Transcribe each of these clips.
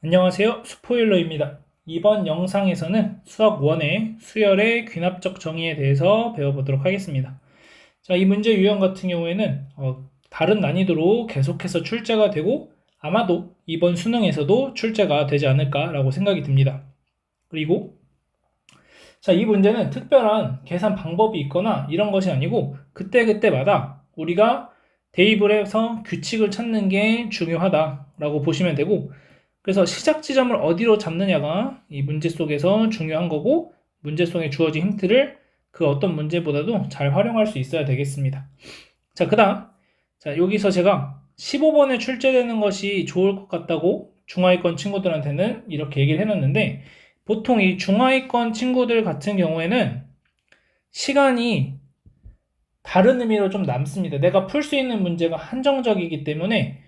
안녕하세요. 스포일러입니다. 이번 영상에서는 수학 1의 수열의 귀납적 정의에 대해서 배워보도록 하겠습니다. 자, 이 문제 유형 같은 경우에는 다른 난이도로 계속해서 출제가 되고 아마도 이번 수능에서도 출제가 되지 않을까라고 생각이 듭니다. 그리고 자, 이 문제는 특별한 계산 방법이 있거나 이런 것이 아니고 그때그때마다 우리가 대입을 해서 규칙을 찾는 게 중요하다라고 보시면 되고, 그래서 시작 지점을 어디로 잡느냐가 이 문제 속에서 중요한 거고, 문제 속에 주어진 힌트를 그 어떤 문제보다도 잘 활용할 수 있어야 되겠습니다. 자, 자, 여기서 제가 15번에 출제되는 것이 좋을 것 같다고 중하위권 친구들한테는 이렇게 얘기를 해놨는데, 보통 이 중하위권 친구들 같은 경우에는 시간이 다른 의미로 좀 남습니다. 내가 풀 수 있는 문제가 한정적이기 때문에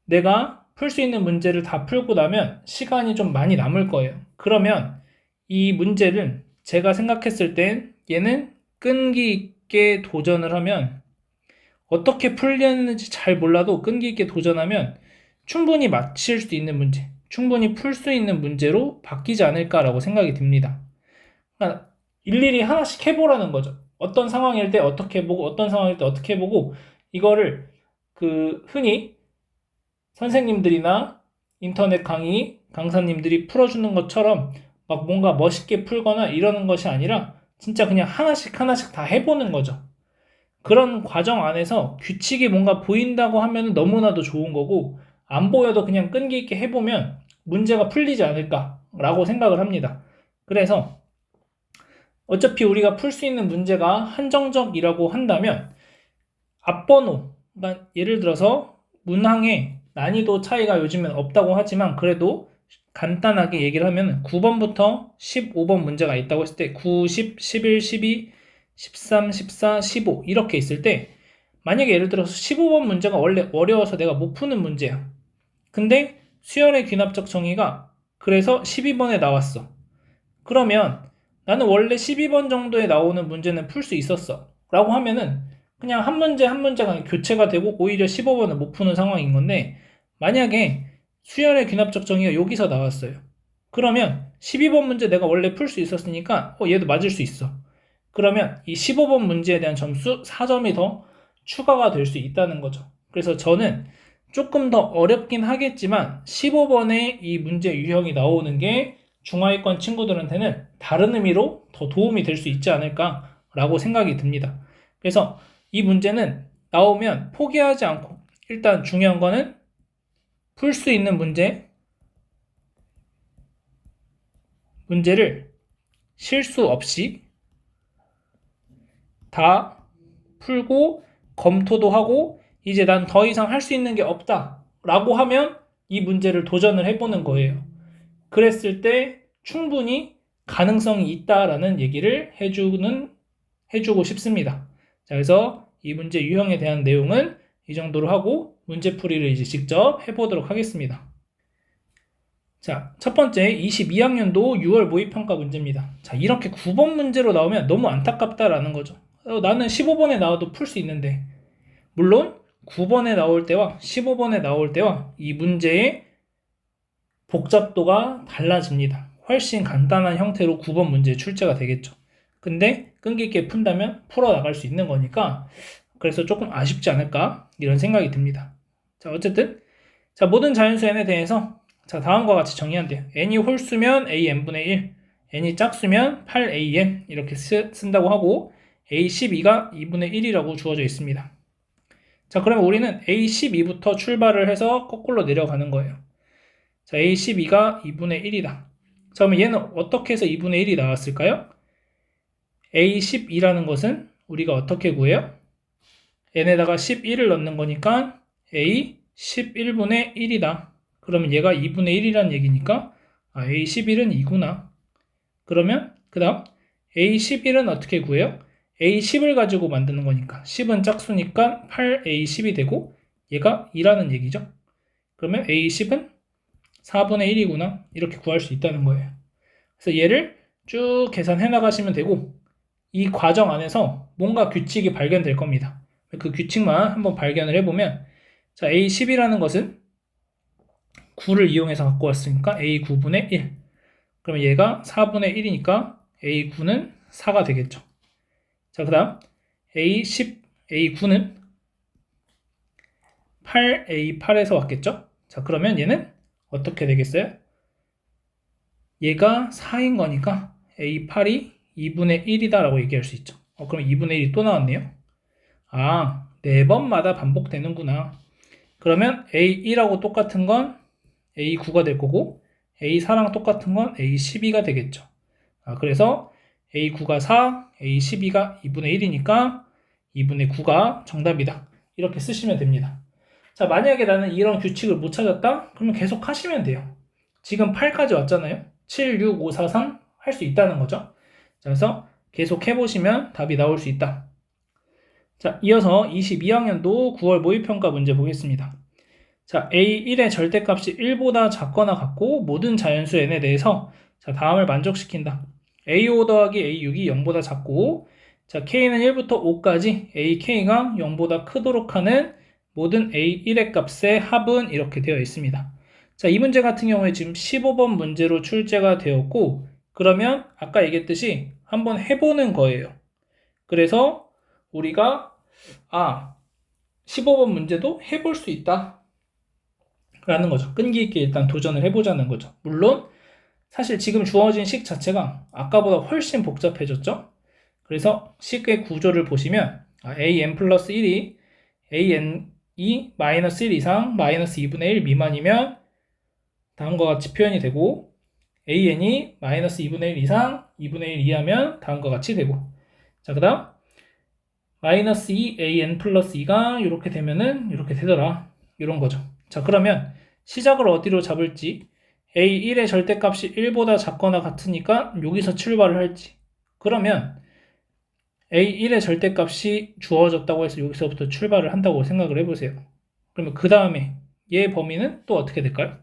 내가 풀 수 있는 문제를 다 풀고 나면 시간이 좀 많이 남을 거예요. 그러면 이 문제를 제가 생각했을 땐 얘는 끈기 있게 도전을 하면, 어떻게 풀렸는지 잘 몰라도 끈기 있게 도전하면 충분히 맞힐 수 있는 문제, 충분히 풀 수 있는 문제로 바뀌지 않을까라고 생각이 듭니다. 그러니까 일일이 하나씩 해보라는 거죠. 어떤 상황일 때 어떻게 해보고 어떤 상황일 때 어떻게 해보고, 이거를 흔히 선생님들이나 인터넷 강사님들이 풀어주는 것처럼 막 뭔가 멋있게 풀거나 이러는 것이 아니라 진짜 그냥 하나씩 하나씩 다 해보는 거죠. 그런 과정 안에서 규칙이 뭔가 보인다고 하면 너무나도 좋은 거고, 안 보여도 그냥 끈기 있게 해보면 문제가 풀리지 않을까라고 생각을 합니다. 그래서 어차피 우리가 풀 수 있는 문제가 한정적이라고 한다면 앞번호, 그러니까 예를 들어서 문항의 난이도 차이가 요즘엔 없다고 하지만 그래도 간단하게 얘기를 하면 9번부터 15번 문제가 있다고 했을 때 9, 10, 11, 12, 13, 14, 15 이렇게 있을 때, 만약에 예를 들어서 15번 문제가 원래 어려워서 내가 못 푸는 문제야. 근데 수열의 귀납적 정의가 그래서 12번에 나왔어. 그러면 나는 원래 12번 정도에 나오는 문제는 풀 수 있었어 라고 하면은 그냥 한 문제 한 문제가 교체가 되고 오히려 15번을 못 푸는 상황인 건데, 만약에 수열의 귀납적 정의가 여기서 나왔어요. 그러면 12번 문제 내가 원래 풀 수 있었으니까 얘도 맞을 수 있어. 그러면 이 15번 문제에 대한 점수 4점이 더 추가가 될 수 있다는 거죠. 그래서 저는 조금 더 어렵긴 하겠지만 15번에 이 문제 유형이 나오는 게 중하위권 친구들한테는 다른 의미로 더 도움이 될 수 있지 않을까라고 생각이 듭니다. 그래서 이 문제는 나오면 포기하지 않고, 일단 중요한 거는 풀 수 있는 문제를 실수 없이 다 풀고 검토도 하고, 이제 난 더 이상 할 수 있는 게 없다 라고 하면 이 문제를 도전을 해보는 거예요. 그랬을 때 충분히 가능성이 있다라는 얘기를 해주고 싶습니다. 자, 그래서 이 문제 유형에 대한 내용은 이 정도로 하고 문제풀이를 이제 직접 해보도록 하겠습니다. 자, 첫 번째 22학년도 6월 모의평가 문제입니다. 자, 이렇게 9번 문제로 나오면 너무 안타깝다라는 거죠. 나는 15번에 나와도 풀 수 있는데, 물론 9번에 나올 때와 15번에 나올 때와 이 문제의 복잡도가 달라집니다. 훨씬 간단한 형태로 9번 문제 출제가 되겠죠. 근데 끈기 있게 푼다면 풀어나갈 수 있는 거니까, 그래서 조금 아쉽지 않을까 이런 생각이 듭니다. 자, 어쨌든 자, 모든 자연수 n에 대해서 자, 다음과 같이 정의한대요. n이 홀수면 a n분의 1, n이 짝수면 8an 이렇게 쓴다고 하고, a12가 2분의 1이라고 주어져 있습니다. 자, 그러면 우리는 a12부터 출발을 해서 거꾸로 내려가는 거예요. 자, a12가 2분의 1이다. 자, 그러면 얘는 어떻게 해서 2분의 1이 나왔을까요? a12라는 것은 우리가 어떻게 구해요? n에다가 11을 넣는 거니까 a11분의 1이다. 그러면 얘가 2분의 1이라는 얘기니까 a11은 2구나. 그러면 그 다음 a11은 어떻게 구해요? a10을 가지고 만드는 거니까 10은 짝수니까 8a10이 되고 얘가 2라는 얘기죠. 그러면 a10은 4분의 1이구나. 이렇게 구할 수 있다는 거예요. 그래서 얘를 쭉 계산해 나가시면 되고, 이 과정 안에서 뭔가 규칙이 발견될 겁니다. 그 규칙만 한번 발견을 해보면, 자, a10이라는 것은 9를 이용해서 갖고 왔으니까 A9분의 1. 그러면 얘가 4분의 1이니까 A9는 4가 되겠죠. 자, 그 다음 A10, A9는 8A8에서 왔겠죠. 자, 그러면 얘는 어떻게 되겠어요? 얘가 4인 거니까 A8이 2분의 1이다 라고 얘기할 수 있죠. 그럼 2분의 1이 또 나왔네요. 아, 4번마다 반복되는구나. 그러면 A1하고 똑같은 건 A9가 될 거고 A4랑 똑같은 건 A12가 되겠죠. 그래서 A9가 4, A12가 2분의 1이니까 2분의 9가 정답이다. 이렇게 쓰시면 됩니다. 자, 만약에 나는 이런 규칙을 못 찾았다? 그러면 계속 하시면 돼요. 지금 8까지 왔잖아요. 7, 6, 5, 4, 3 할 수 있다는 거죠. 자, 그래서 계속 해보시면 답이 나올 수 있다. 자, 이어서 22학년도 9월 모의평가 문제 보겠습니다. 자, A1의 절대값이 1보다 작거나 같고 모든 자연수 n에 대해서 자, 다음을 만족시킨다. A5 더하기 A6이 0보다 작고 자, K는 1부터 5까지 AK가 0보다 크도록 하는 모든 A1의 값의 합은 이렇게 되어 있습니다. 자, 이 문제 같은 경우에 지금 15번 문제로 출제가 되었고 그러면 아까 얘기했듯이 한번 해보는 거예요. 그래서 우리가 15번 문제도 해볼 수 있다 라는 거죠. 끈기 있게 일단 도전을 해보자는 거죠. 물론 사실 지금 주어진 식 자체가 아까보다 훨씬 복잡해졌죠. 그래서 식의 구조를 보시면 an 플러스 1이 an이 마이너스 1 이상 마이너스 2분의 1 미만이면 다음과 같이 표현이 되고 an이 마이너스 2분의 1 이상 2분의 1 이하면 다음과 같이 되고 자, 그 다음 마이너스 2 an 플러스 2가 이렇게 되면은 이렇게 되더라. 이런 거죠. 자, 그러면 시작을 어디로 잡을지 A1의 절대값이 1보다 작거나 같으니까 여기서 출발을 할지 그러면 A1의 절대값이 주어졌다고 해서 여기서부터 출발을 한다고 생각을 해보세요. 그러면 그 다음에 얘 범위는 또 어떻게 될까요?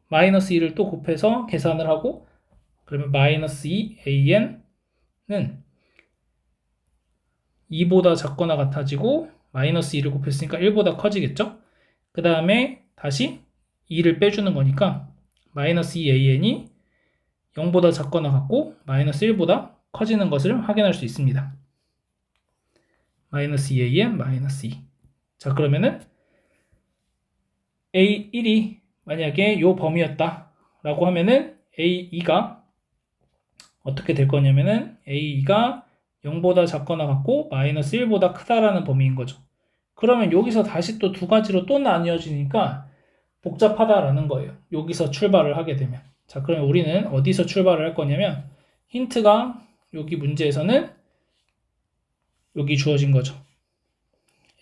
마이너스 2를 또 곱해서 계산을 하고 그러면 마이너스 2 AN은 2보다 작거나 같아지고 마이너스 2를 곱했으니까 1보다 커지겠죠? 그 다음에 다시 2를 빼주는 거니까 마이너스 2AN이 0보다 작거나 같고 마이너스 1보다 커지는 것을 확인할 수 있습니다. 마이너스 2AN 마이너스 2. 자, 그러면은 A1이 만약에 요 범위였다 라고 하면은 A2가 어떻게 될 거냐면은 A2가 0보다 작거나 같고 마이너스 1보다 크다라는 범위인 거죠. 그러면 여기서 다시 또 두 가지로 또 나뉘어지니까 복잡하다라는 거예요. 여기서 출발을 하게 되면. 자, 그러면 우리는 어디서 출발을 할 거냐면 힌트가 여기 문제에서는 여기 주어진 거죠.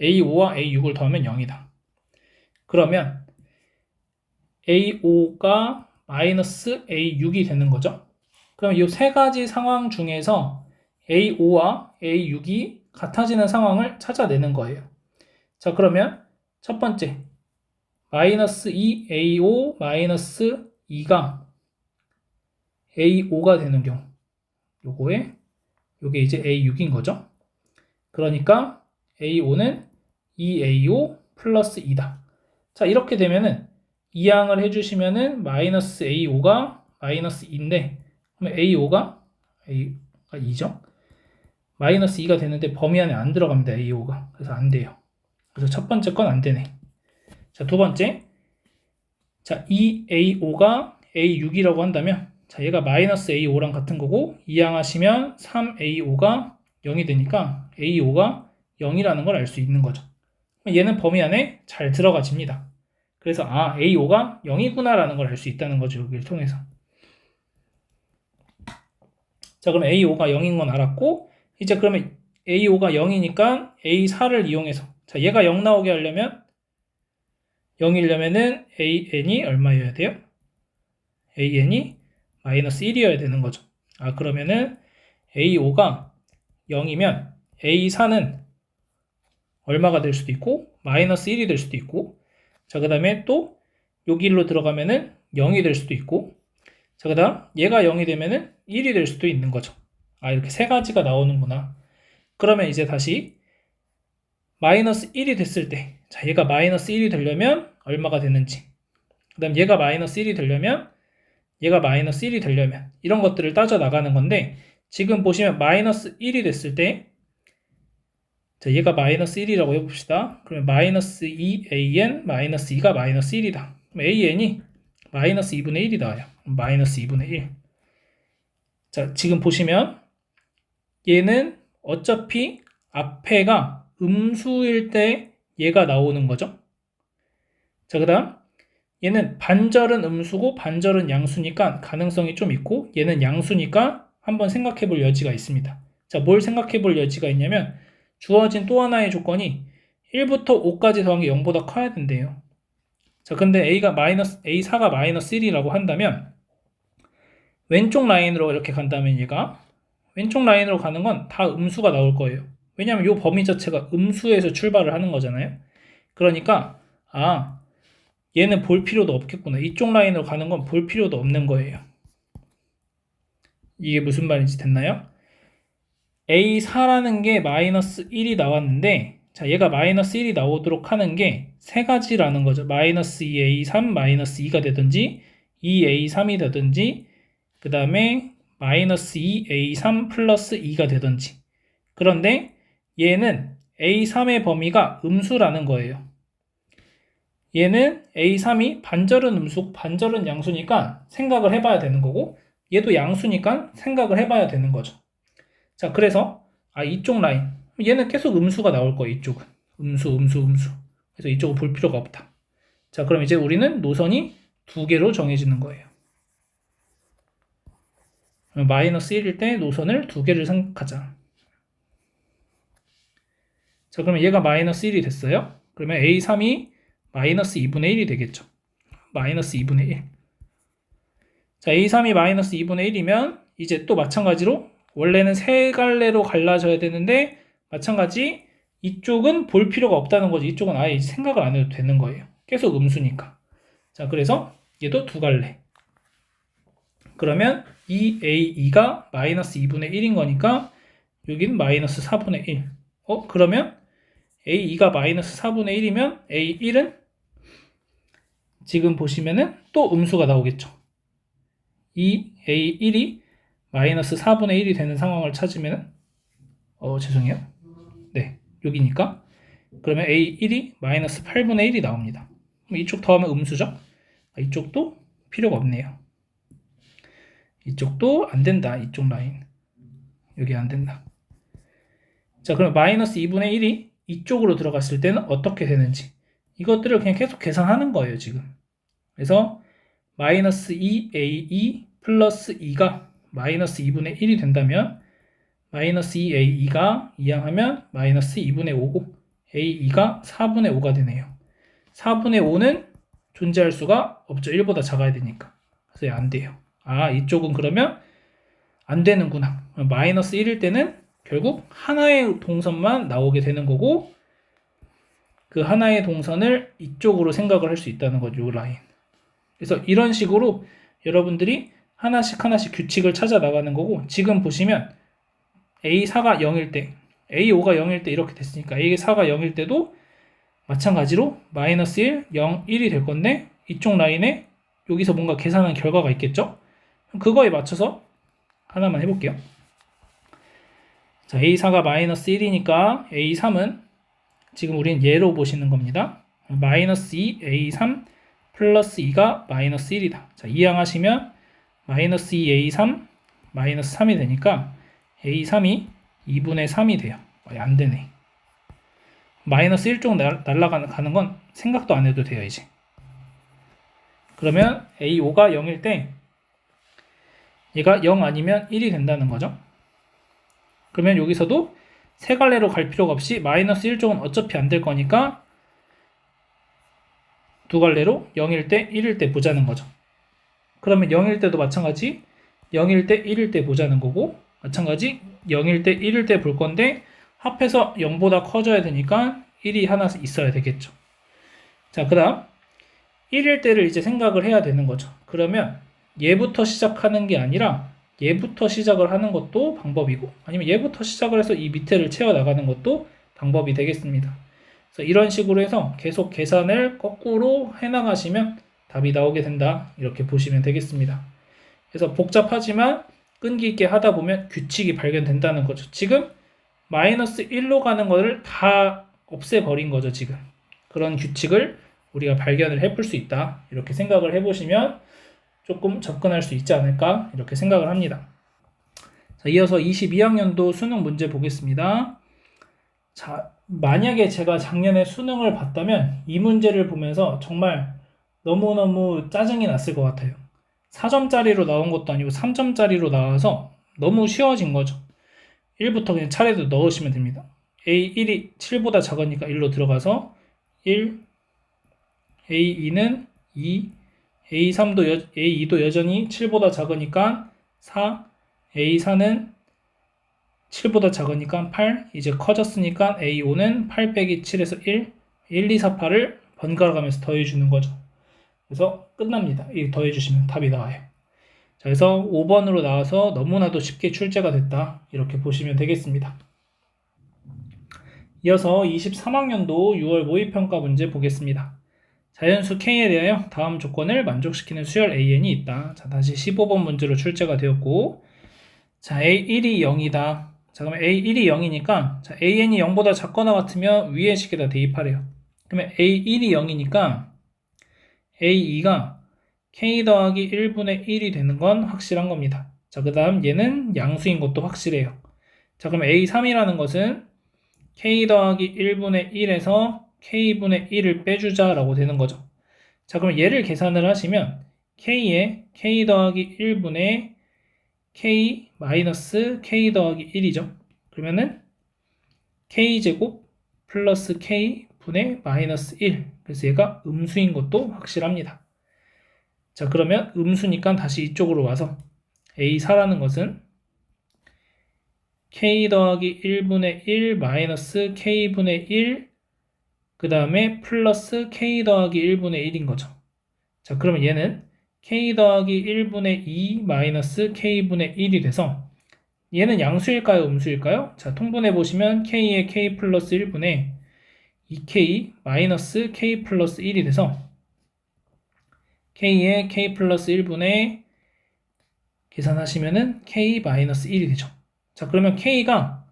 A5와 A6을 더하면 0이다. 그러면 A5가 마이너스 A6이 되는 거죠. 그럼 이 세 가지 상황 중에서 A5와 A6이 같아지는 상황을 찾아내는 거예요. 자, 그러면 첫 번째 마이너스 2 A5 마이너스 2가 A5가 되는 경우 요게 이제 A6인 거죠. 그러니까 A5는 2A5 플러스 2다. 자, 이렇게 되면은 이항을 해주시면은 마이너스 A5가 마이너스 2인데 그러면 A5가 2죠. 마이너스 2가 되는데 범위 안에 안 들어갑니다. A5가. 그래서 안 돼요. 그래서 첫 번째 건 안 되네. 자, 두 번째. 자, 2A5가 A6이라고 한다면 자, 얘가 마이너스 A5랑 같은 거고 이항하시면 3A5가 0이 되니까 A5가 0이라는 걸 알 수 있는 거죠. 얘는 범위 안에 잘 들어가집니다. 그래서 A5가 0이구나 라는 걸 알 수 있다는 거죠. 여기를 통해서. 자, 그럼 A5가 0인 건 알았고 이제 그러면 A5가 0이니까 A4를 이용해서 자, 얘가 0 나오게 하려면 0이려면은 AN이 얼마여야 돼요? AN이 마이너스 1이어야 되는 거죠. 그러면은 A5가 0이면 A4는 얼마가 될 수도 있고 마이너스 1이 될 수도 있고 자, 그 다음에 또 여기로 들어가면은 0이 될 수도 있고 자, 그 다음 얘가 0이 되면은 1이 될 수도 있는 거죠. 이렇게 세 가지가 나오는구나. 그러면 이제 다시 마이너스 1이 됐을 때 자, 얘가 마이너스 1이 되려면 얼마가 되는지 그 다음 얘가 마이너스 1이 되려면 얘가 마이너스 1이 되려면 이런 것들을 따져 나가는 건데 지금 보시면 마이너스 1이 됐을 때 자, 얘가 마이너스 1이라고 해봅시다. 그러면 마이너스 2an 마이너스 2가 마이너스 1이다. 그럼 an이 마이너스 2분의 1이 나와요. 마이너스 2분의 1. 자, 지금 보시면 얘는 어차피 앞에가 음수일 때 얘가 나오는 거죠. 자, 그 다음 얘는 반절은 음수고 반절은 양수니까 가능성이 좀 있고 얘는 양수니까 한번 생각해 볼 여지가 있습니다. 자, 뭘 생각해 볼 여지가 있냐면 주어진 또 하나의 조건이 1부터 5까지 더한 게 0보다 커야 된대요. 자, 근데 A4가 마이너스 1이라고 한다면 왼쪽 라인으로 이렇게 간다면 얘가 왼쪽 라인으로 가는 건 다 음수가 나올 거예요. 왜냐하면 이 범위 자체가 음수에서 출발을 하는 거잖아요. 그러니까 얘는 볼 필요도 없겠구나. 이쪽 라인으로 가는 건 볼 필요도 없는 거예요. 이게 무슨 말인지 됐나요? A4라는 게 마이너스 1이 나왔는데 자, 얘가 마이너스 1이 나오도록 하는 게 세 가지라는 거죠. 마이너스 2A3 마이너스 2가 되든지 2A3이 되든지 그 다음에 마이너스 2A3 플러스 2가 되든지. 그런데 얘는 A3의 범위가 음수라는 거예요. 얘는 A3이 반절은 음수, 반절은 양수니까 생각을 해봐야 되는 거고 얘도 양수니까 생각을 해봐야 되는 거죠. 자, 그래서 이쪽 라인 얘는 계속 음수가 나올 거예요. 이쪽은 음수. 그래서 이쪽은 볼 필요가 없다. 자, 그럼 이제 우리는 노선이 두 개로 정해지는 거예요. 마이너스 1일 때 노선을 두 개를 생각하자. 자, 그러면 얘가 마이너스 1이 됐어요. 그러면 A3이 마이너스 2분의 1이 되겠죠. 마이너스 2분의 1. 자, A3이 마이너스 2분의 1이면 이제 또 마찬가지로 원래는 세 갈래로 갈라져야 되는데 마찬가지 이쪽은 볼 필요가 없다는 거지. 이쪽은 아예 생각을 안 해도 되는 거예요. 계속 음수니까. 자, 그래서 얘도 두 갈래. 그러면 2A2가 마이너스 2분의 1인 거니까 여기는 마이너스 4분의 1. 그러면 A2가 마이너스 4분의 1이면 A1은 지금 보시면은 또 음수가 나오겠죠. 이 A1이 마이너스 4분의 1이 되는 상황을 찾으면은 죄송해요. 네, 여기니까 그러면 A1이 마이너스 8분의 1이 나옵니다. 그럼 이쪽 더하면 음수죠. 이쪽도 필요가 없네요. 이쪽도 안 된다. 이쪽 라인 여기 안 된다. 자, 그럼 마이너스 2분의 1이 이쪽으로 들어갔을 때는 어떻게 되는지 이것들을 그냥 계속 계산하는 거예요. 지금 그래서 마이너스 2A2 플러스 2가 마이너스 2분의 1이 된다면 마이너스 2A2가 이항하면 마이너스 2분의 5고 A2가 4분의 5가 되네요. 4분의 5는 존재할 수가 없죠. 1보다 작아야 되니까. 그래서 안 돼요. 이쪽은 그러면 안 되는구나. 마이너스 1일 때는 결국 하나의 동선만 나오게 되는 거고 그 하나의 동선을 이쪽으로 생각을 할 수 있다는 거죠. 이 라인. 그래서 이런 식으로 여러분들이 하나씩 규칙을 찾아 나가는 거고 지금 보시면 A4가 0일 때 A5가 0일 때 이렇게 됐으니까 A4가 0일 때도 마찬가지로 마이너스 1, 0, 1이 될 건데 이쪽 라인에 여기서 뭔가 계산한 결과가 있겠죠? 그거에 맞춰서 하나만 해볼게요. 자, A4가 마이너스 1이니까 A3은 지금 우린 얘로 보시는 겁니다. 마이너스 2, A3 플러스 2가 마이너스 1이다. 자, 이항하시면 마이너스 2A3 마이너스 3이 되니까 A3이 2분의 3이 돼요. 안 되네. 마이너스 1쪽 날아가는 건 생각도 안 해도 돼요, 이제. 그러면 A5가 0일 때 얘가 0 아니면 1이 된다는 거죠. 그러면 여기서도 세 갈래로 갈 필요가 없이 마이너스 1쪽은 어차피 안 될 거니까 두 갈래로 0일 때 1일 때 보자는 거죠. 그러면 0일 때도 마찬가지 0일 때 1일 때 보자는 거고 마찬가지 0일 때 1일 때 볼 건데 합해서 0보다 커져야 되니까 1이 하나 있어야 되겠죠. 자, 그 다음 1일 때를 이제 생각을 해야 되는 거죠. 그러면 얘부터 시작하는 게 아니라 얘부터 시작을 하는 것도 방법이고 아니면 얘부터 시작을 해서 이 밑에를 채워나가는 것도 방법이 되겠습니다. 그래서 이런 식으로 해서 계속 계산을 거꾸로 해나가시면 답이 나오게 된다. 이렇게 보시면 되겠습니다. 그래서 복잡하지만 끈기 있게 하다 보면 규칙이 발견된다는 거죠. 지금 마이너스 1로 가는 거를 다 없애버린 거죠, 지금. 그런 규칙을 우리가 발견을 해볼 수 있다. 이렇게 생각을 해보시면 조금 접근할 수 있지 않을까? 이렇게 생각을 합니다. 자, 이어서 22학년도 수능 문제 보겠습니다. 자, 만약에 제가 작년에 수능을 봤다면 이 문제를 보면서 정말 너무너무 짜증이 났을 것 같아요. 4점짜리로 나온 것도 아니고 3점짜리로 나와서 너무 쉬워진 거죠. 1부터 그냥 차례도 넣으시면 됩니다. A1이 7보다 작으니까 1로 들어가서 1, A2는 2, A2도 여전히 7보다 작으니까 4, A4는 7보다 작으니까 8, 이제 커졌으니까 A5는 8 빼기 7에서 1, 1, 2, 4, 8을 번갈아 가면서 더해주는 거죠. 그래서 끝납니다. 이 더해주시면 답이 나와요. 자, 그래서 5번으로 나와서 너무나도 쉽게 출제가 됐다. 이렇게 보시면 되겠습니다. 이어서 23학년도 6월 모의평가 문제 보겠습니다. 자연수 K에 대하여 다음 조건을 만족시키는 수열 AN이 있다. 자, 다시 15번 문제로 출제가 되었고, 자, A1이 0이다. 자, 그러면 A1이 0이니까, 자, AN이 0보다 작거나 같으면 위의 식에다 대입하래요. 그러면 A1이 0이니까, A2가 K 더하기 1분의 1이 되는 건 확실한 겁니다. 자, 그 다음 얘는 양수인 것도 확실해요. 자, 그럼 A3이라는 것은 K 더하기 1분의 1에서 K분의 1을 빼주자라고 되는 거죠. 자, 그럼 얘를 계산을 하시면 K에 K 더하기 1분의 K 마이너스 K 더하기 1이죠. 그러면은 K제곱 플러스 K분의 마이너스 1. 그래서 얘가 음수인 것도 확실합니다. 자, 그러면 음수니까 다시 이쪽으로 와서 A4라는 것은 K 더하기 1분의 1 마이너스 K분의 1 그 다음에 플러스 K 더하기 1분의 1인 거죠. 자, 그러면 얘는 K 더하기 1분의 2 마이너스 K분의 1이 돼서 얘는 양수일까요? 음수일까요? 자, 통분해 보시면 K의 K 플러스 1분의 2K 마이너스 K 플러스 1이 돼서 K의 K 플러스 1분의 계산하시면은 K 마이너스 1이 되죠. 자, 그러면 K가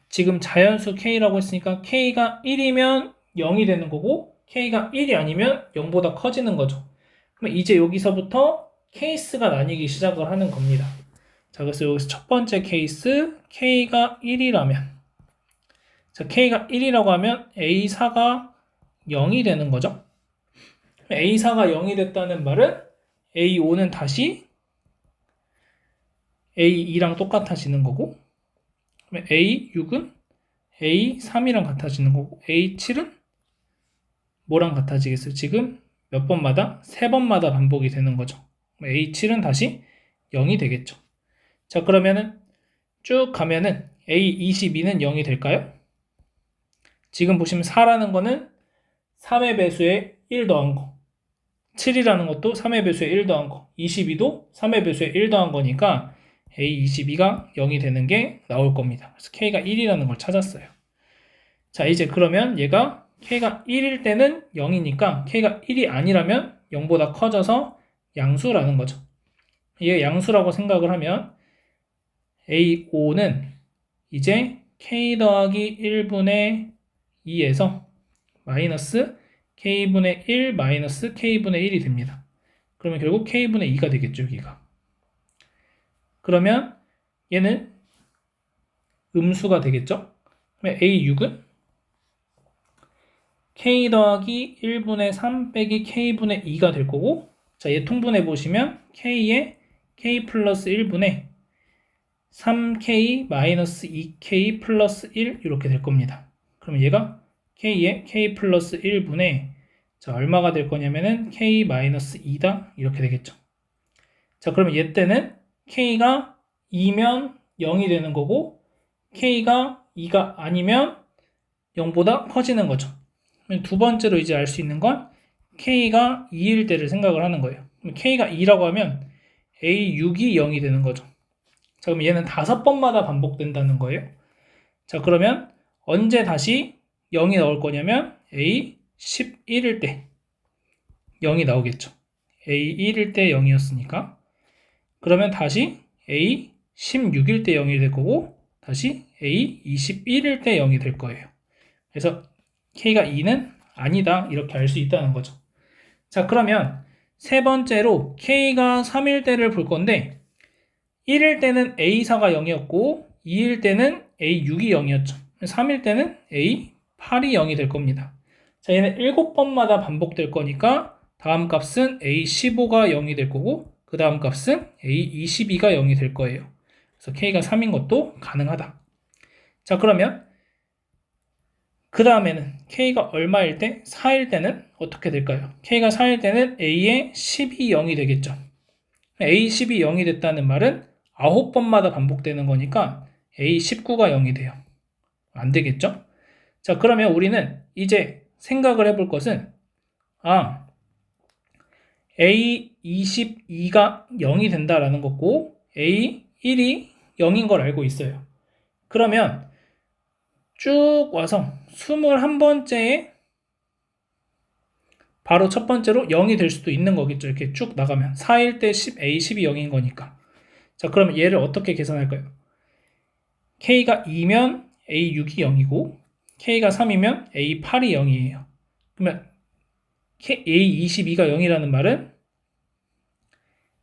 지금 자연수 K라고 했으니까 K가 1이면 0이 되는 거고 K가 1이 아니면 0보다 커지는 거죠. 그럼 이제 여기서부터 케이스가 나뉘기 시작을 하는 겁니다. 자, 그래서 여기서 첫 번째 케이스 K가 1이라면 자, K가 1이라고 하면 A4가 0이 되는 거죠. A4가 0이 됐다는 말은 A5는 다시 A2랑 똑같아지는 거고 A6은 A3이랑 같아지는 거고 A7은 뭐랑 같아지겠어요? 지금 몇 번마다? 3번마다 반복이 되는 거죠. A7은 다시 0이 되겠죠. 자, 그러면은 쭉 가면은 A22는 0이 될까요? 지금 보시면 4라는 거는 3의 배수에 1 더한 거 7이라는 것도 3의 배수에 1 더한 거 22도 3의 배수에 1 더한 거니까 A22가 0이 되는 게 나올 겁니다. 그래서 K가 1이라는 걸 찾았어요. 자, 이제 그러면 얘가 K가 1일 때는 0이니까 K가 1이 아니라면 0보다 커져서 양수라는 거죠. 이게 양수라고 생각을 하면 A5는 이제 K 더하기 1분의 2에서 마이너스 K분의 1 마이너스 K분의 1이 됩니다. 그러면 결국 K분의 2가 되겠죠, 여기가. 그러면 얘는 음수가 되겠죠? 그러면 A6은 K 더하기 1분의 3 빼기 K분의 2가 될 거고 자, 얘 통분해 보시면 K에 K 플러스 1분의 3K 마이너스 2K 플러스 1 이렇게 될 겁니다. 그러면 얘가 K에 K 플러스 1분의 자, 얼마가 될 거냐면은 K 마이너스 2다 이렇게 되겠죠. 자, 그러면 얘 때는 K가 2면 0이 되는 거고 K가 2가 아니면 0보다 커지는 거죠. 두 번째로 이제 알 수 있는 건 K가 2일 때를 생각을 하는 거예요. K가 2라고 하면 A6이 0이 되는 거죠. 자, 그럼 얘는 5번마다 반복된다는 거예요. 자, 그러면 언제 다시 0이 나올 거냐면 A11일 때 0이 나오겠죠. A1일 때 0이었으니까. 그러면 다시 A16일 때 0이 될 거고 다시 A21일 때 0이 될 거예요. 그래서 K가 2는 아니다 이렇게 알 수 있다는 거죠. 자, 그러면 세 번째로 K가 3일 때를 볼 건데 1일 때는 A4가 0이었고 2일 때는 A6이 0이었죠. 3일 때는 A8이 0이 될 겁니다. 자, 얘는 7번마다 반복될 거니까 다음 값은 A15가 0이 될 거고 그 다음 값은 A22가 0이 될 거예요. 그래서 K가 3인 것도 가능하다. 자, 그러면 그 다음에는 K가 얼마일 때? 4일 때는 어떻게 될까요? K가 4일 때는 A의 10이 0이 되겠죠. A10이 0이 됐다는 말은 9번마다 반복되는 거니까 A19가 0이 돼요. 안 되겠죠? 자, 그러면 우리는 이제 생각을 해볼 것은 A22가 0이 된다라는 거고 A1이 0인 걸 알고 있어요. 그러면 쭉 와서 21번째에 바로 첫 번째로 0이 될 수도 있는 거겠죠. 이렇게 쭉 나가면 4일 때 A10이 0인 거니까. 자, 그러면 얘를 어떻게 계산할까요? K가 2면 A6이 0이고 K가 3이면 A8이 0이에요. 그러면 A22가 0이라는 말은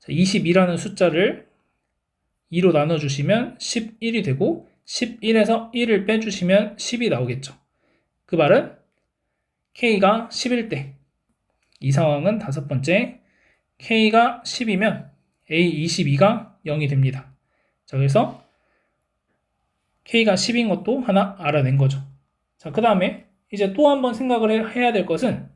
22라는 숫자를 2로 나눠주시면 11이 되고 11에서 1을 빼주시면 10이 나오겠죠. 그 말은 K가 10일 때 이 상황은 다섯 번째 K가 10이면 A22가 0이 됩니다. 자, 그래서 K가 10인 것도 하나 알아낸 거죠. 자, 그 다음에 이제 또 한번 생각을 해야 될 것은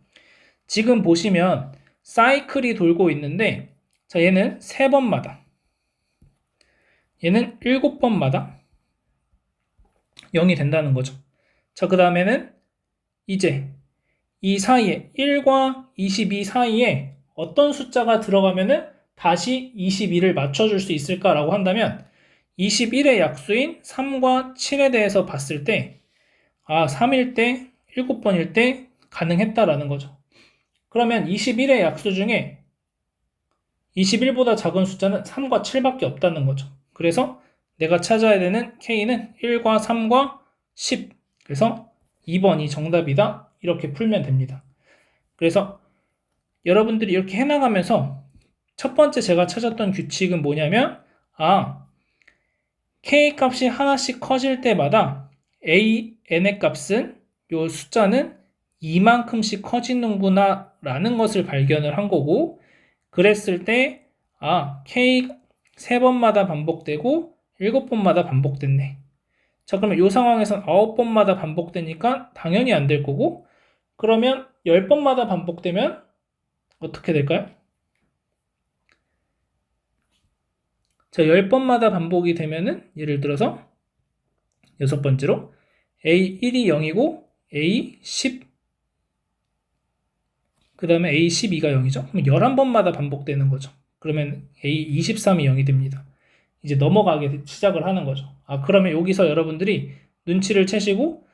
지금 보시면 사이클이 돌고 있는데 자, 얘는 3번마다 얘는 7번마다 0이 된다는 거죠. 자, 그 다음에는 이제 이 사이에 1과 22 사이에 어떤 숫자가 들어가면은 다시 22를 맞춰줄 수 있을까라고 한다면 21의 약수인 3과 7에 대해서 봤을 때 3일 때 7번일 때 가능했다라는 거죠. 그러면 21의 약수 중에 21보다 작은 숫자는 3과 7밖에 없다는 거죠. 그래서 내가 찾아야 되는 K는 1과 3과 10. 그래서 2번이 정답이다. 이렇게 풀면 됩니다. 그래서 여러분들이 이렇게 해나가면서 첫 번째 제가 찾았던 규칙은 뭐냐면 K 값이 하나씩 커질 때마다 N의 값은 요 숫자는 이만큼씩 커지는구나 라는 것을 발견을 한 거고 그랬을 때 K 3번마다 반복되고 7번마다 반복됐네. 자, 그러면 이 상황에선 9번마다 반복되니까 당연히 안 될 거고 그러면 10번마다 반복되면 어떻게 될까요? 자, 10번마다 반복이 되면은 예를 들어서 여섯 번째로 A1이 0이고 A10 그 다음에 A12가 0이죠. 그럼 11번마다 반복되는 거죠. 그러면 A23이 0이 됩니다. 이제 넘어가게 시작을 하는 거죠. 그러면 여기서 여러분들이 눈치를 채시고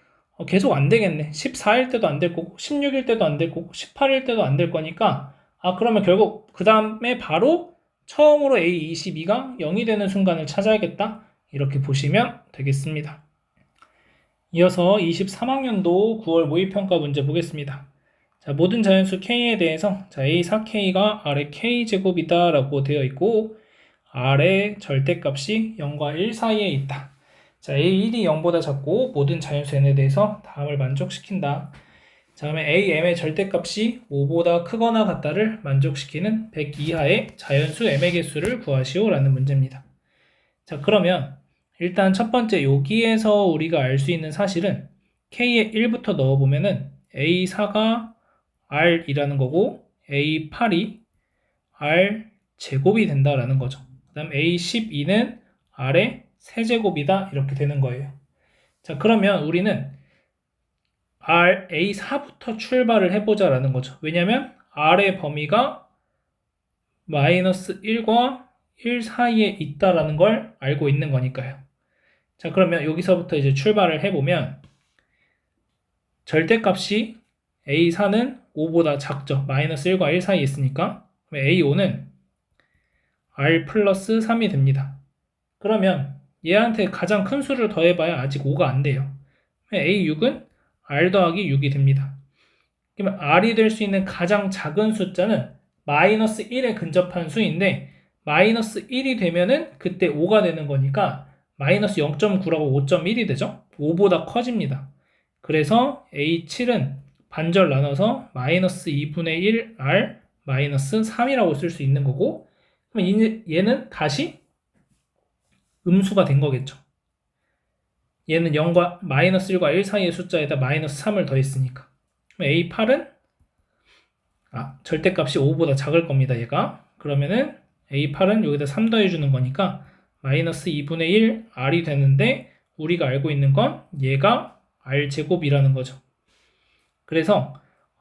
계속 안 되겠네. 14일 때도 안 될 거고 16일 때도 안 될 거고 18일 때도 안 될 거니까 그러면 결국 그 다음에 바로 처음으로 A22가 0이 되는 순간을 찾아야겠다. 이렇게 보시면 되겠습니다. 이어서 23학년도 9월 모의평가 문제 보겠습니다. 자, 모든 자연수 K에 대해서 A4K가 아래 K제곱이다 라고 되어 있고 아래 절대값이 0과 1 사이에 있다. 자, A1이 0보다 작고 모든 자연수 N에 대해서 다음을 만족시킨다. 자, 다음에 AM의 절대값이 5보다 크거나 같다를 만족시키는 100 이하의 자연수 M의 개수를 구하시오 라는 문제입니다. 자, 그러면 일단 첫 번째 여기에서 우리가 알 수 있는 사실은 K에 1부터 넣어보면은 A4가 R이라는 거고 A8이 R 제곱이 된다라는 거죠. 그 다음 A12는 R의 세제곱이다 이렇게 되는 거예요. 자, 그러면 우리는 A4부터 출발을 해보자 라는 거죠. 왜냐면 R의 범위가 마이너스 1과 1 사이에 있다라는 걸 알고 있는 거니까요. 자, 그러면 여기서부터 이제 출발을 해보면 절대값이 A4는 5보다 작죠. 마이너스 1과 1 사이에 있으니까. A5는 R 플러스 3이 됩니다. 그러면 얘한테 가장 큰 수를 더해봐야 아직 5가 안 돼요. A6은 R 더하기 6이 됩니다. 그러면 R이 될 수 있는 가장 작은 숫자는 마이너스 1에 근접한 수인데 마이너스 1이 되면은 그때 5가 되는 거니까 마이너스 0.9라고 5.1이 되죠. 5보다 커집니다. 그래서 A7은 반절 나눠서 마이너스 2분의 1 R 마이너스 3이라고 쓸 수 있는 거고 그럼 이제 얘는 다시 음수가 된 거겠죠. 얘는 0과 마이너스 1과 1 사이의 숫자에다 마이너스 3을 더했으니까 A8은 절대값이 5보다 작을 겁니다. 얘가 그러면은 A8은 여기다 3 더해주는 거니까 마이너스 2분의 1 R이 되는데 우리가 알고 있는 건 얘가 R제곱이라는 거죠. 그래서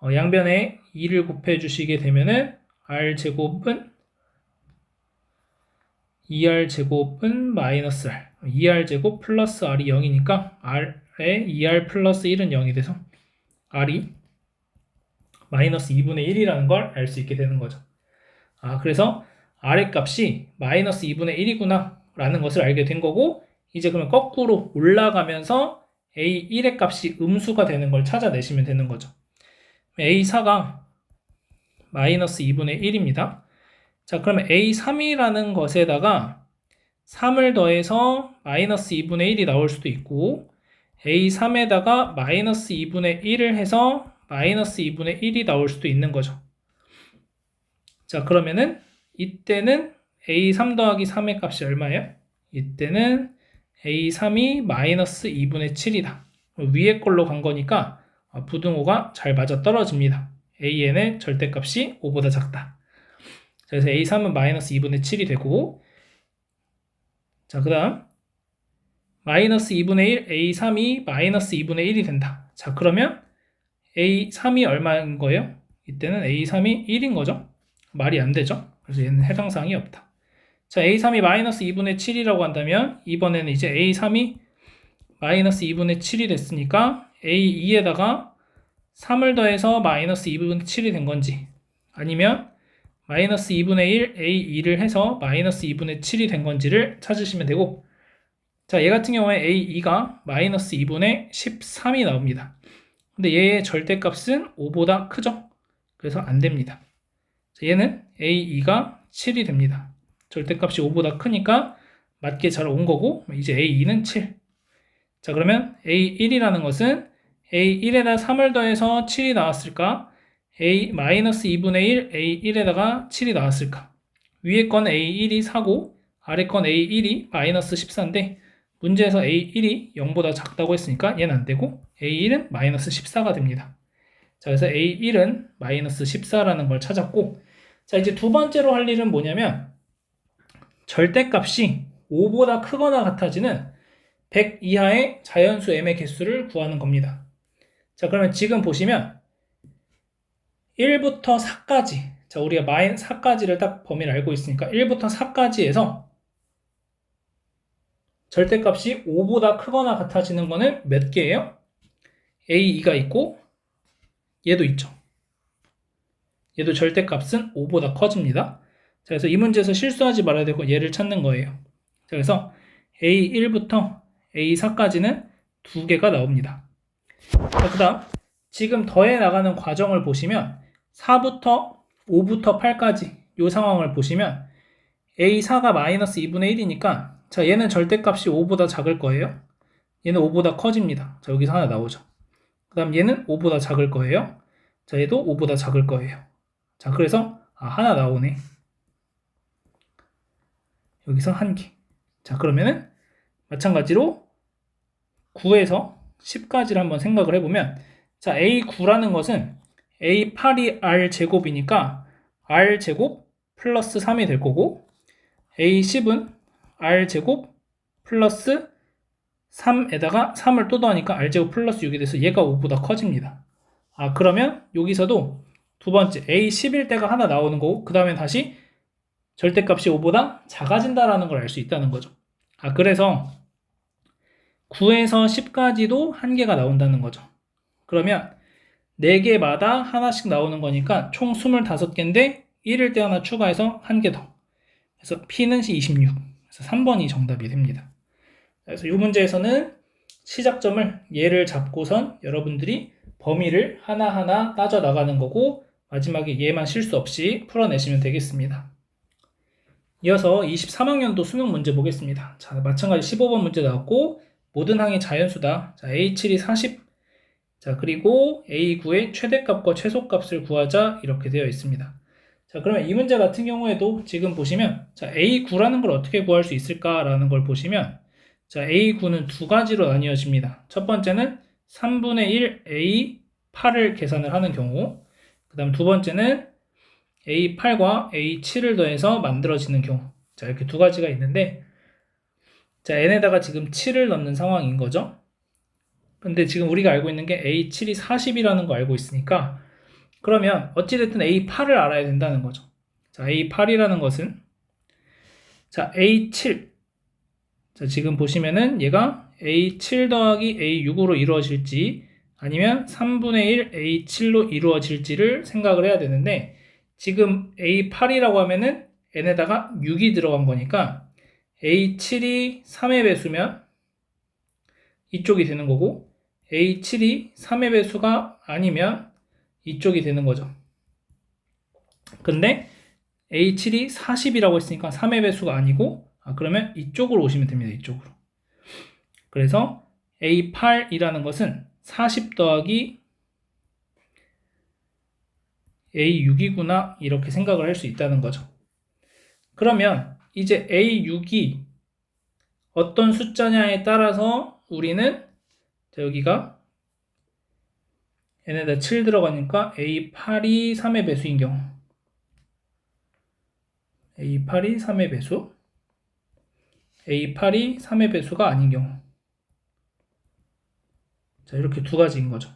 양변에 2를 곱해 주시게 되면은 R제곱은 2R제곱은 마이너스 R 2R제곱 플러스 R이 0이니까 R에 2R 플러스 1은 0이 돼서 R이 마이너스 2분의 1이라는 걸 알 수 있게 되는 거죠. 그래서 R의 값이 마이너스 2분의 1이구나 라는 것을 알게 된 거고 이제 그러면 거꾸로 올라가면서 A1의 값이 음수가 되는 걸 찾아내시면 되는 거죠. A4가 마이너스 2분의 1입니다. 자, 그러면 A3이라는 것에다가 3을 더해서 마이너스 2분의 1이 나올 수도 있고 A3에다가 마이너스 2분의 1을 해서 마이너스 2분의 1이 나올 수도 있는 거죠. 자, 그러면은 이때는 A3 더하기 3의 값이 얼마예요? 이때는 A3이 마이너스 2분의 7이다. 위에 걸로 간 거니까 부등호가 잘 맞아 떨어집니다. AN의 절대값이 5보다 작다. 그래서 A3은 마이너스 2분의 7이 되고 자, 그 다음 마이너스 2분의 1 A3이 마이너스 2분의 1이 된다. 자, 그러면 A3이 얼마인 거예요? 이때는 A3이 1인 거죠. 말이 안 되죠. 그래서 얘는 해당 사항이 없다. 자, A3이 마이너스 2분의 7이라고 한다면 이번에는 이제 A3이 마이너스 2분의 7이 됐으니까 A2에다가 3을 더해서 마이너스 2분의 7이 된 건지 아니면 마이너스 2분의 1 A2를 해서 마이너스 2분의 7이 된 건지를 찾으시면 되고 자, 얘 같은 경우에 A2가 마이너스 2분의 13이 나옵니다. 근데 얘의 절대값은 5보다 크죠? 그래서 안 됩니다. 자, 얘는 A2가 7이 됩니다. 절대값이 5보다 크니까 맞게 잘 온 거고 이제 A2는 7. 자, 그러면 A1이라는 것은 A1에다 3을 더해서 7이 나왔을까? A-2분의 1 A1에다가 7이 나왔을까? 위에 건 A1이 4고 아래 건 A1이 마이너스 14인데 문제에서 A1이 0보다 작다고 했으니까 얘는 안 되고 A1은 마이너스 14가 됩니다. 자, 그래서 A1은 마이너스 14라는 걸 찾았고 자, 이제 두 번째로 할 일은 뭐냐면 절대값이 5보다 크거나 같아지는 100 이하의 자연수 m의 개수를 구하는 겁니다. 자, 그러면 지금 보시면 1부터 4까지 자, 우리가 4까지를 딱 범위를 알고 있으니까 1부터 4까지에서 절대값이 5보다 크거나 같아지는 거는 몇 개예요? A2가 있고 얘도 있죠. 얘도 절대값은 5보다 커집니다. 자, 그래서 이 문제에서 실수하지 말아야 되고 얘를 찾는 거예요. 자, 그래서 A1부터 A4까지는 2개가 나옵니다. 자, 그 다음 지금 더해 나가는 과정을 보시면 4부터 5부터 8까지 이 상황을 보시면 A4가 마이너스 2분의 1이니까 자, 얘는 절대값이 5보다 작을 거예요. 얘는 5보다 커집니다. 자, 여기서 하나 나오죠. 그 다음 얘는 5보다 작을 거예요. 자, 얘도 5보다 작을 거예요. 자, 그래서 하나 나오네. 여기서 한 개. 자, 그러면은 마찬가지로 9에서 10까지를 한번 생각을 해보면 자, A9라는 것은 A8이 R제곱이니까 R제곱 플러스 3이 될 거고 A10은 R제곱 플러스 3에다가 3을 또 더하니까 R제곱 플러스 6이 돼서 얘가 5보다 커집니다. 그러면 여기서도 두 번째 A11 때가 하나 나오는 거고 그 다음에 다시 절대값이 5보다 작아진다라는 걸 알 수 있다는 거죠. 그래서 9에서 10까지도 한 개가 나온다는 거죠. 그러면 4개마다 하나씩 나오는 거니까 총 25개인데 1일 때 하나 추가해서 1개 더. 그래서 P는 26. 그래서 3번이 정답이 됩니다. 그래서 이 문제에서는 시작점을 얘를 잡고선 여러분들이 범위를 하나하나 따져 나가는 거고 마지막에 얘만 실수 없이 풀어내시면 되겠습니다. 이어서 23학년도 수능 문제 보겠습니다. 자, 마찬가지 15번 문제 나왔고 모든 항이 자연수다. 자, A7이 40. 자, 그리고 A9의 최대값과 최소값을 구하자 이렇게 되어 있습니다. 자, 그러면 이 문제 같은 경우에도 지금 보시면 자, A9라는 걸 어떻게 구할 수 있을까라는 걸 보시면 자, A9는 두 가지로 나뉘어집니다. 첫 번째는 3분의 1 A8을 계산을 하는 경우, 그 다음 두 번째는 A8과 A7을 더해서 만들어지는 경우. 자, 이렇게 두 가지가 있는데 자, n에다가 지금 7을 넣는 상황인 거죠. 근데 지금 우리가 알고 있는 게 A7이 40이라는 거 알고 있으니까 그러면 어찌됐든 A8을 알아야 된다는 거죠. 자, A8이라는 것은 자, A7 자, 지금 보시면은 얘가 A7 더하기 A6으로 이루어질지 아니면 3분의 1 A7로 이루어질지를 생각을 해야 되는데 지금 A8이라고 하면은 n에다가 6이 들어간 거니까 A7이 3의 배수면 이쪽이 되는 거고 A7이 3의 배수가 아니면 이쪽이 되는 거죠. 근데 A7이 40이라고 했으니까 3의 배수가 아니고 그러면 이쪽으로 오시면 됩니다. 이쪽으로. 그래서 A8이라는 것은 40 더하기 A6이구나 이렇게 생각을 할 수 있다는 거죠. 그러면 이제 A6이 어떤 숫자냐에 따라서 우리는 자, 여기가 n에다 7 들어가니까 A8이 3의 배수인 경우 A8이 3의 배수 A8이 3의 배수가 아닌 경우 자, 이렇게 두 가지인 거죠.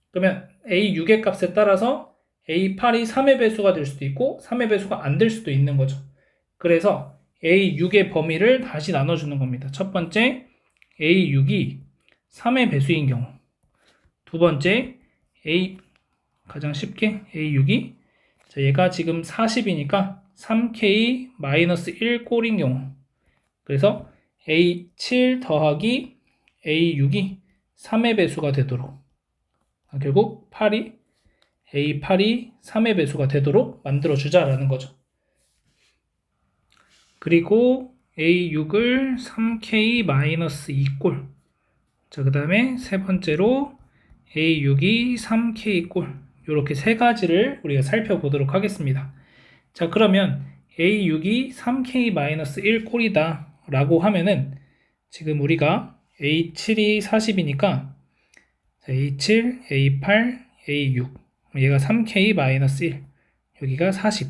그러면 A6의 값에 따라서 A8이 3의 배수가 될 수도 있고 3의 배수가 안 될 수도 있는 거죠. 그래서 A6의 범위를 다시 나눠주는 겁니다. 첫 번째 A6이 3의 배수인 경우 두 번째 가장 쉽게 A6이 자, 얘가 지금 40이니까 3K-1 꼴인 경우 그래서 A7 더하기 A6이 3의 배수가 되도록 결국 A8이 3의 배수가 되도록 만들어주자라는 거죠. 그리고 A6을 3K-2꼴 자, 그 다음에 세 번째로 A6이 3K꼴 이렇게 세 가지를 우리가 살펴보도록 하겠습니다. 자, 그러면 A6이 3K-1꼴이다 라고 하면은 지금 우리가 A7이 40이니까 A7, A8, A6 얘가 3K-1 여기가 40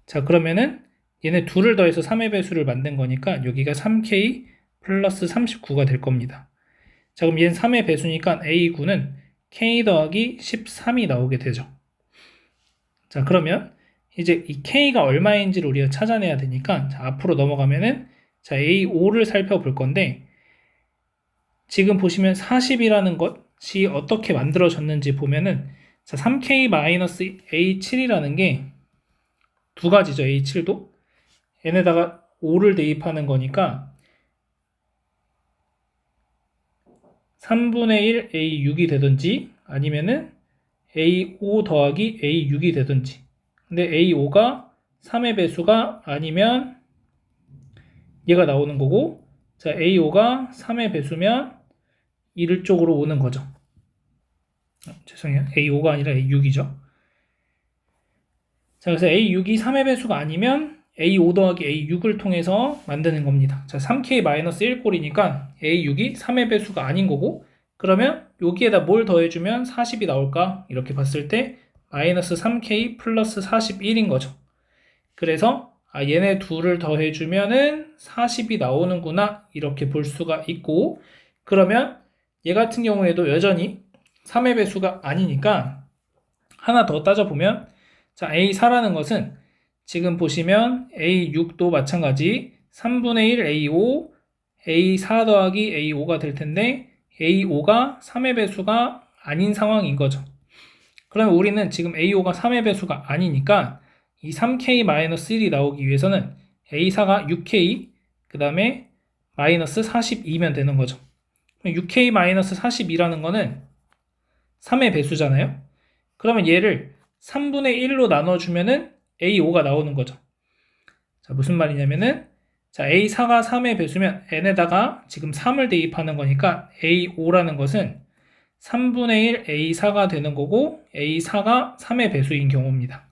자, 그러면은 얘네 둘을 더해서 3의 배수를 만든 거니까 여기가 3K 플러스 39가 될 겁니다. 자, 그럼 얘는 3의 배수니까 A9는 K 더하기 13이 나오게 되죠. 자, 그러면 이제 이 K가 얼마인지를 우리가 찾아내야 되니까 자, 앞으로 넘어가면은 자, A5를 살펴볼 건데 지금 보시면 40이라는 것이 어떻게 만들어졌는지 보면은 자, 3K-A7이라는 게 두 가지죠. A7도 n에다가 5를 대입하는 거니까 3분의 1 A6이 되든지 아니면은 A5 더하기 A6이 되든지 근데 A5가 3의 배수가 아니면 얘가 나오는 거고 자, A5가 3의 배수면 이를 쪽으로 오는 거죠. 죄송해요. A5가 아니라 A6이죠. 자, 그래서 A6이 3의 배수가 아니면 A5 더하기 A6을 통해서 만드는 겁니다. 자, 3K-1꼴이니까 A6이 3의 배수가 아닌 거고 그러면 여기에다 뭘 더해주면 40이 나올까? 이렇게 봤을 때 마이너스 3K 플러스 41인 거죠. 그래서 얘네 둘을 더해주면은 40이 나오는구나 이렇게 볼 수가 있고 그러면 얘 같은 경우에도 여전히 3의 배수가 아니니까 하나 더 따져보면 자, A4라는 것은 지금 보시면 A6도 마찬가지 3분의 1 A5 A4 더하기 A5가 될 텐데 A5가 3의 배수가 아닌 상황인 거죠. 그러면 우리는 지금 A5가 3의 배수가 아니니까 이 3K-1이 나오기 위해서는 A4가 6K, 그 다음에 마이너스 42면 되는 거죠. 6K-42라는 거는 3의 배수잖아요. 그러면 얘를 3분의 1로 나눠주면은 A5가 나오는 거죠. 자, 무슨 말이냐면은, 자, A4가 3의 배수면 n에다가 지금 3을 대입하는 거니까 A5라는 것은 3분의 1 A4가 되는 거고 A4가 3의 배수인 경우입니다.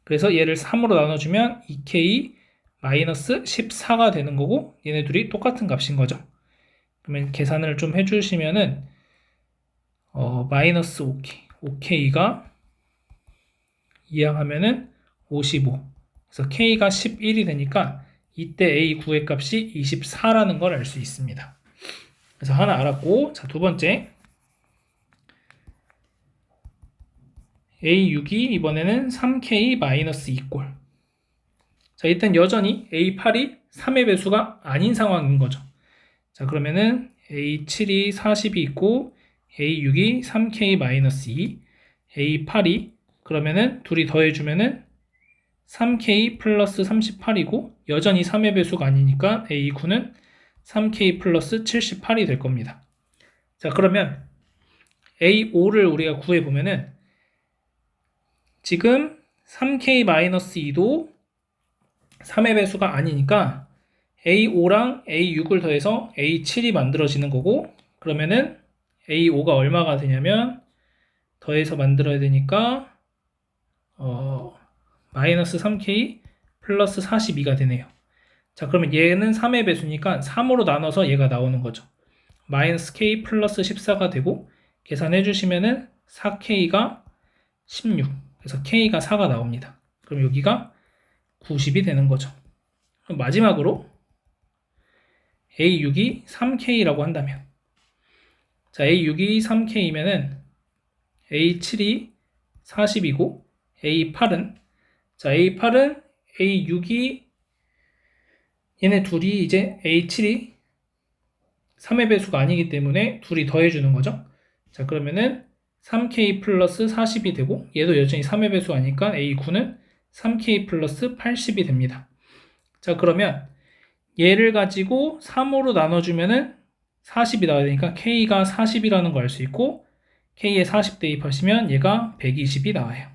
그래서 얘를 3으로 나눠주면 2K 마이너스 14가 되는 거고 얘네 둘이 똑같은 값인 거죠. 그러면 계산을 좀 해주시면은 마이너스 5K가 이항하면은 55. 그래서 K가 11이 되니까 이때 A9의 값이 24라는 걸 알 수 있습니다. 그래서 하나 알았고, 자, 두 번째. A6이 이번에는 3K-2꼴. 자, 일단 여전히 A8이 3의 배수가 아닌 상황인 거죠. 자, 그러면은 A7이 40이 있고, A6이 3K-2, A8이 그러면은 둘이 더해주면은 3K 플러스 38이고 여전히 3의 배수가 아니니까 A9는 3K 플러스 78이 될 겁니다. 자, 그러면 A5를 우리가 구해보면은 지금 3K-2도 3의 배수가 아니니까 A5랑 A6을 더해서 A7이 만들어지는 거고 그러면은 A5가 얼마가 되냐면 더해서 만들어야 되니까 마이너스 3K 플러스 42가 되네요. 자, 그러면 얘는 3의 배수니까 3으로 나눠서 얘가 나오는 거죠. 마이너스 K 플러스 14가 되고 계산해 주시면은 4K가 16. 그래서 K가 4가 나옵니다. 그럼 여기가 90이 되는 거죠. 그럼 마지막으로 A6이 3K라고 한다면 자, A6이 3K이면은 A7이 40이고 A8은 자, A8은 A6이 얘네 둘이 이제 A7이 3의 배수가 아니기 때문에 둘이 더해주는 거죠. 자, 그러면은 3K 플러스 40이 되고 얘도 여전히 3의 배수가 아니니까 A9는 3K 플러스 80이 됩니다. 자, 그러면 얘를 가지고 3으로 나눠주면은 40이 나와야 되니까 K가 40이라는 걸 알 수 있고 K에 40 대입하시면 얘가 120이 나와요.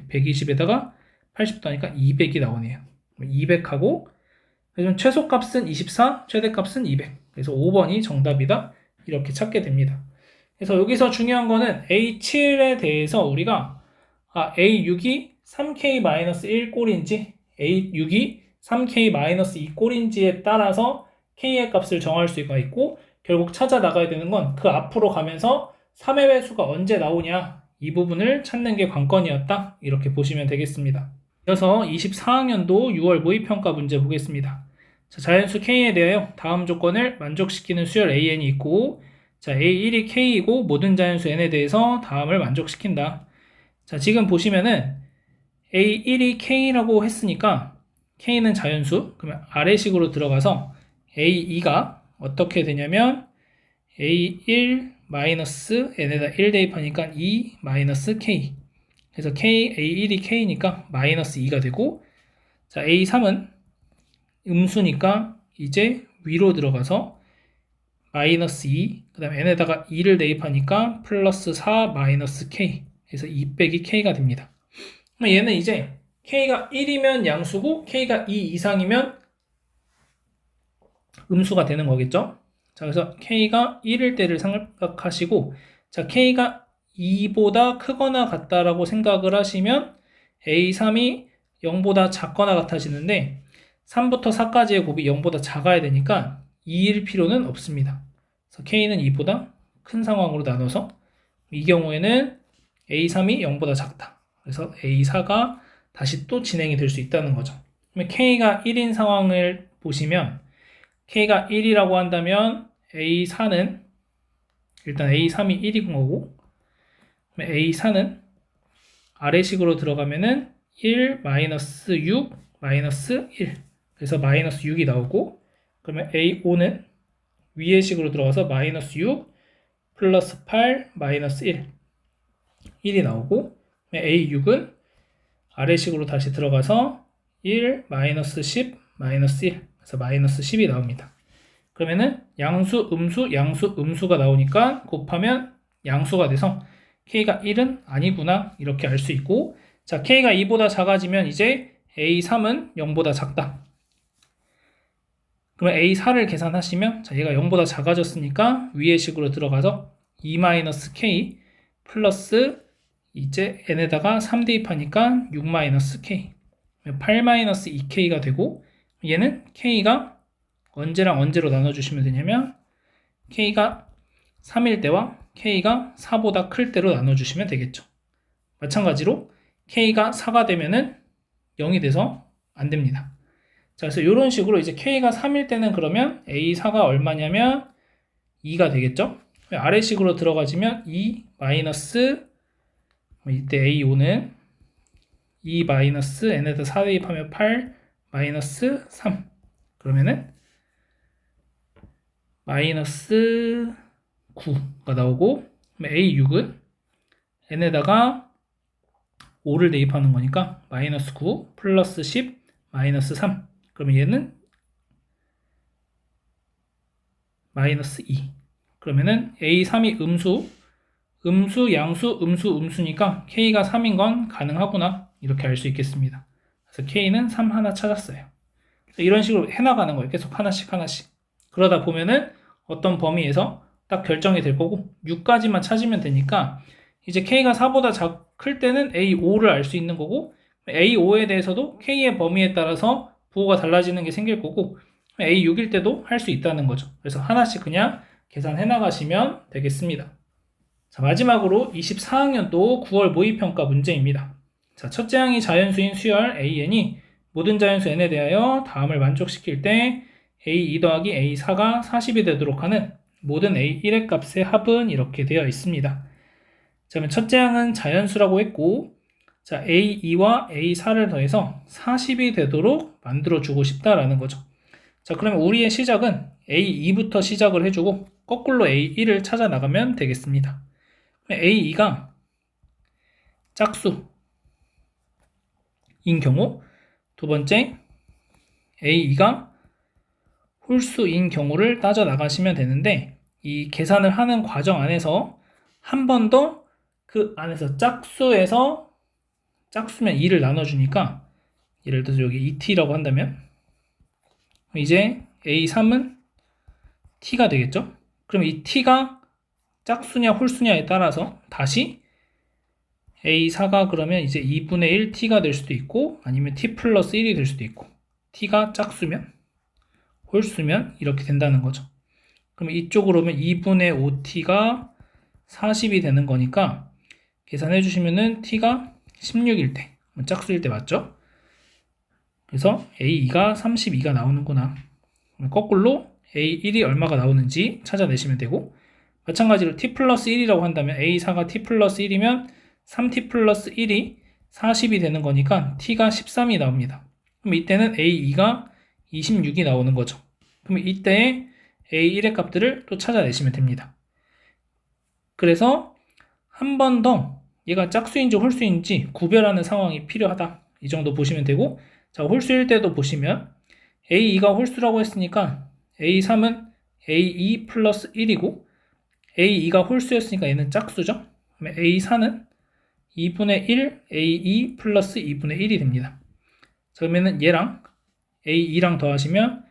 120에다가 80 더하니까 200이 나오네요. 200하고 그래서 최소값은 24, 최대값은 200. 그래서 5번이 정답이다. 이렇게 찾게 됩니다. 그래서 여기서 중요한 거는 A7에 대해서 우리가 A6이 3K-1꼴인지 A6이 3K-2꼴인지에 따라서 K의 값을 정할 수가 있고 결국 찾아 나가야 되는 건 그 앞으로 가면서 3의 배수가 언제 나오냐 이 부분을 찾는 게 관건이었다. 이렇게 보시면 되겠습니다. 이어서 24학년도 6월 모의평가 문제 보겠습니다. 자, 자연수 K에 대하여 다음 조건을 만족시키는 수열 AN이 있고 자, A1이 K이고 모든 자연수 N에 대해서 다음을 만족시킨다. 자, 지금 보시면은 A1이 K라고 했으니까 K는 자연수 그러면 아래식으로 들어가서 A2가 어떻게 되냐면 A1 마이너스 N에다 1 대입하니까 2 마이너스 K 그래서 A1이 K니까 마이너스 2가 되고 자, A3은 음수니까 이제 위로 들어가서 마이너스 2 그 다음에 N에다가 2를 대입하니까 플러스 4 마이너스 K 그래서 2 빼기 K가 됩니다. 얘는 이제 K가 1이면 양수고 K가 2 이상이면 음수가 되는 거겠죠. 자, 그래서 K가 1일 때를 생각하시고 자, K가 2보다 크거나 같다라고 생각을 하시면 A3이 0보다 작거나 같아지는데 3부터 4까지의 곱이 0보다 작아야 되니까 2일 필요는 없습니다. 그래서 K는 2보다 큰 상황으로 나눠서 이 경우에는 A3이 0보다 작다. 그래서 A4가 다시 또 진행이 될 수 있다는 거죠. 그러면 K가 1인 상황을 보시면 K가 1이라고 한다면 A4는 일단 A3이 1인 거고 A4는 아래식으로 들어가면은 1 마이너스 6 마이너스 1 그래서 마이너스 6이 나오고 그러면 A5는 위의 식으로 들어가서 마이너스 6 플러스 8 마이너스 1 1이 나오고 A6은 아래식으로 다시 들어가서 1, 마이너스 10, 마이너스 1 그래서 마이너스 10이 나옵니다. 그러면은 양수, 음수, 양수, 음수가 나오니까 곱하면 양수가 돼서 K가 1은 아니구나 이렇게 알 수 있고 자 K가 2보다 작아지면 이제 A3은 0보다 작다. 그러면 A4를 계산하시면 자 얘가 0보다 작아졌으니까 위의 식으로 들어가서 2-K 플러스 이제 n에다가 3 대입하니까 6-K 8-2K가 되고 얘는 K가 언제랑 언제로 나눠주시면 되냐면 K가 3일 때와 K가 4보다 클 때로 나눠주시면 되겠죠. 마찬가지로 K가 4가 되면은 0이 돼서 안 됩니다. 자, 그래서 이런 식으로 이제 K가 3일 때는 그러면 A4가 얼마냐면 2가 되겠죠. 아래식으로 들어가지면 2 마이너스 이때 A5는 2 마이너스 n에다 4 대입하면 8 마이너스 3 그러면은 마이너스 9가 나오고 A6은 n에다가 5를 대입하는 거니까 마이너스 9 플러스 10 마이너스 3 그러면 얘는 마이너스 2 그러면은 A3이 음수, 양수, 음수니까 K가 3인 건 가능하구나 이렇게 알 수 있겠습니다. 그래서 K는 3 하나 찾았어요. 이런 식으로 해나가는 거예요. 계속 하나씩 그러다 보면은 어떤 범위에서 딱 결정이 될 거고 6까지만 찾으면 되니까 이제 K가 4보다 클 때는 A5를 알 수 있는 거고 A5에 대해서도 K의 범위에 따라서 부호가 달라지는 게 생길 거고 A6일 때도 할 수 있다는 거죠. 그래서 하나씩 그냥 계산해 나가시면 되겠습니다. 자, 마지막으로 24학년도 9월 모의평가 문제입니다. 자, 첫째 항이 자연수인 수열 AN이 모든 자연수 N에 대하여 다음을 만족시킬 때 A2 더하기 A4가 40이 되도록 하는 모든 A1의 값의 합은 이렇게 되어 있습니다. 자, 그러면 첫째 항은 자연수라고 했고 자, A2와 A4를 더해서 40이 되도록 만들어주고 싶다라는 거죠. 자, 그러면 우리의 시작은 A2부터 시작을 해주고 거꾸로 A1을 찾아 나가면 되겠습니다. A2가 짝수인 경우 두 번째 A2가 홀수인 경우를 따져 나가시면 되는데 이 계산을 하는 과정 안에서 한 번 더 그 안에서 짝수면 2를 나눠주니까 예를 들어서 여기 2t라고 한다면 이제 A3은 t가 되겠죠? 그럼 이 t가 짝수냐 홀수냐에 따라서 다시 A4가 그러면 이제 2분의 1t가 될 수도 있고 아니면 t 플러스 1이 될 수도 있고 t가 짝수면 홀수면 이렇게 된다는 거죠. 그러면 이쪽으로 오면 2분의 5t가 40이 되는 거니까 계산해 주시면은 t가 16일 때 짝수일 때 맞죠? 그래서 A2가 32가 나오는구나. 거꾸로 A1이 얼마가 나오는지 찾아내시면 되고 마찬가지로 t 플러스 1이라고 한다면 A4가 t 플러스 1이면 3t 플러스 1이 40이 되는 거니까 t가 13이 나옵니다. 그럼 이때는 A2가 26이 나오는 거죠. 그럼 이때 A1의 값들을 또 찾아내시면 됩니다. 그래서 한 번 더 얘가 짝수인지 홀수인지 구별하는 상황이 필요하다. 이 정도 보시면 되고 자 홀수일 때도 보시면 A2가 홀수라고 했으니까 A3은 A2 플러스 1이고 A2가 홀수였으니까 얘는 짝수죠. 그러면 A4는 2분의 1 A2 플러스 2분의 1이 됩니다. 자, 그러면은 얘랑 A2랑 더하시면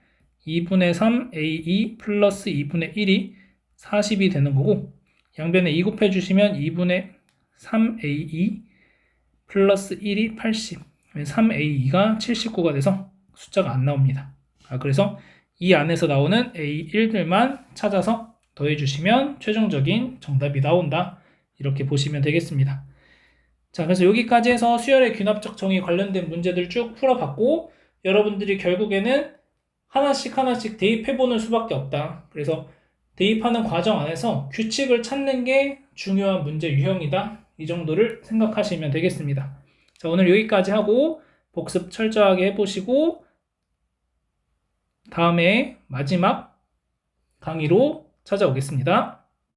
2분의 3 A2 플러스 2분의 1이 40이 되는 거고 양변에 2 곱해주시면 2분의 3A2 플러스 1이 80 3A2가 79가 돼서 숫자가 안 나옵니다. 그래서 이 안에서 나오는 A1들만 찾아서 더해주시면 최종적인 정답이 나온다. 이렇게 보시면 되겠습니다. 자, 그래서 여기까지 해서 수열의 귀납적 정의 관련된 문제들 쭉 풀어봤고 여러분들이 결국에는 하나씩 대입해보는 수밖에 없다. 그래서 대입하는 과정 안에서 규칙을 찾는 게 중요한 문제 유형이다. 이 정도를 생각하시면 되겠습니다. 자, 오늘 여기까지 하고 복습 철저하게 해보시고 다음에 마지막 강의로 찾아오겠습니다.